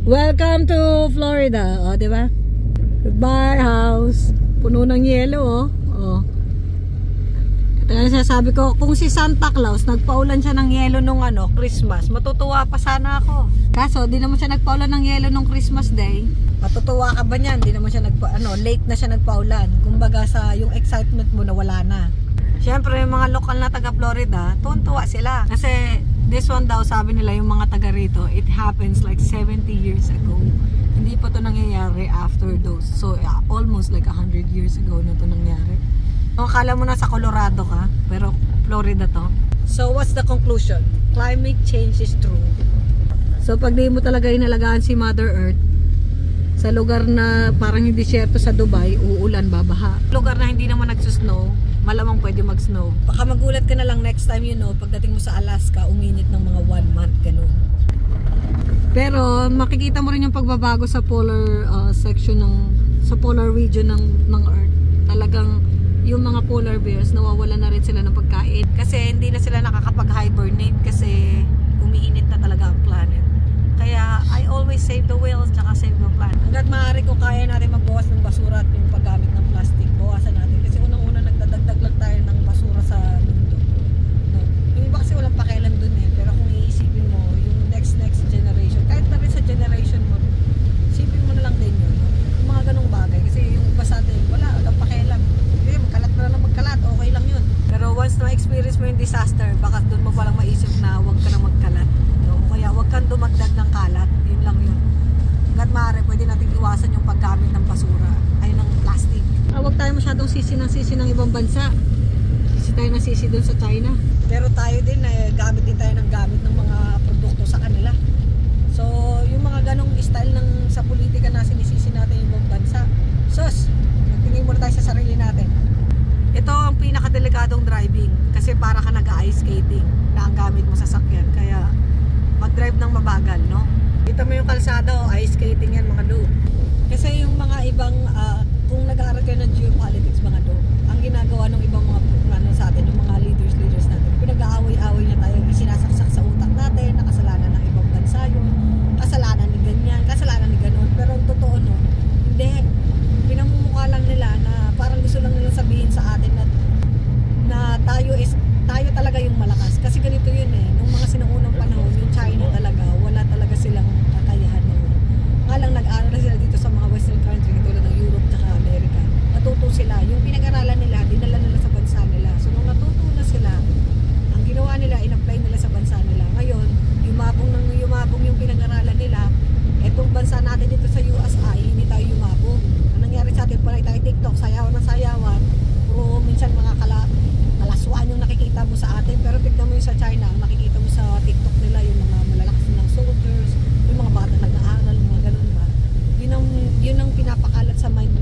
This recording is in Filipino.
Welcome to Florida. O, diba? Goodbye house. Puno ng yelo, oh. O. Ito yung sasabi ko, kung si Santa Claus nagpaulan siya ng yelo nung Christmas, matutuwa pa sana ako. Kaso, di naman siya nagpaulan ng yelo nung Christmas Day. Matutuwa ka ba niyan? Di naman siya late na siya nagpaulan. Kumbaga sa yung excitement mo na wala na. Siyempre, yung mga lokal na taga Florida, tuwan-tuwa sila. Kasi this one daw, sabi nila yung mga taga rito, it happens like 70 years ago. Hindi pa to nangyayari after those. So, almost like 100 years ago na to nangyari. So, akala mo nasa Colorado ka, pero Florida to. So, what's the conclusion? Climate change is true. So, pag di mo talaga inalagaan si Mother Earth, sa lugar na parang hindi desierto sa Dubai, uulan, babaha. Lugar na hindi naman nagsusnow, malamang pwede mag-snow. Baka magulat ka na lang next time, pagdating mo sa Alaska, uminit ng mga 1 month, ganun. Pero makikita mo rin yung pagbabago sa polar section sa polar region ng Earth. Talagang yung mga polar bears, nawawalan na rin sila ng pagkain. Kasi hindi na sila nakakapag-hibernate kasi umiinit na talaga ang planet. Kaya I always save the whales tsaka save the planet. Hanggat maaari kung kaya natin magbawas ng basura at yung paggamit ng plastic, bawasan natin. Kasi unang-una nagdadagdag lang tayo ng basura sa mundo. No? Yung iba kasi walang pakialam dun eh. Pero kung iisipin mo, yung next generation, kahit na rin sa generation mo, isipin mo na lang din yun. No? Yung mga ganong bagay. Kasi yung iba sa atin, walang pakialam. Hindi, magkalat na lang magkalat, okay lang yun. Pero once na experience mo yung disaster, baka dun mo palang maisip na huwag ka na magkalat. No? Kaya huwag kang dumagdag ng kalat. Yun lang yun. Hanggat maaari, pwede natin iwasan yung paggamit ng basura ay ng plastic. Huwag tayo masyadong sisi ng ibang bansa. Sisi tayo ng sisi doon sa China. Pero tayo din, gamit din tayo ng gamit ng mga produkto sa kanila. So, yung mga ganong style sa politika na sinisisi natin yung ibang bansa. Sus, magtingin muna tayo sa sarili natin. Ito ang pinakadelikadong driving kasi para ka nag-ice skating na ang gamit mo sa sakyan. Kaya, mag-drive ng mabagal, no? Kita mo yung kalsada, ice skating yan mga do. Kasi yung mga ibang, kung nag-aaral kayo ng geopolitics mga do, ang ginagawa ng ibang mga sa atin, yung mga leaders natin, pinag-aaway-aaway na tayo, sinasaksak sa utak natin, nakasalanan ng ibang bansa yun, kasalanan ni ganyan, kasalanan ni ganon. Pero ang totoo no, hindi. Pinamumukha lang nila na parang gusto lang nila sabihin sa atin na tayo talaga yung malakas. Kasi ganito yun eh, nung mga sinaunang panahon, yung China talaga, wala talaga silang kakayahan noon. Nga lang nag-aaral na sila dito sa mga western country, tulad ng Europe at America. Natuto sila. Yung pinag-aralan nila, dinala nila sa bansa nila. So nung natuto na sila, ang ginawa nila, in-apply nila sa bansa nila. Ngayon, yumabong yung pinag-aralan nila. Etong bansa natin dito sa US ay hindi tayo yumabong. Ang nangyari sa atin, palagi tayo TikTok, sayawan ng sayawan. Puro minsan mga kalaswaan yung nakikita mo sa atin. Pero tignan mo yung sa China, ang nakikita mo sa TikTok nila, yung mga malalakas ng soldiers, yung mga bata nag-aaral, mga ganun ba. Yun ang pinapakalat sa mind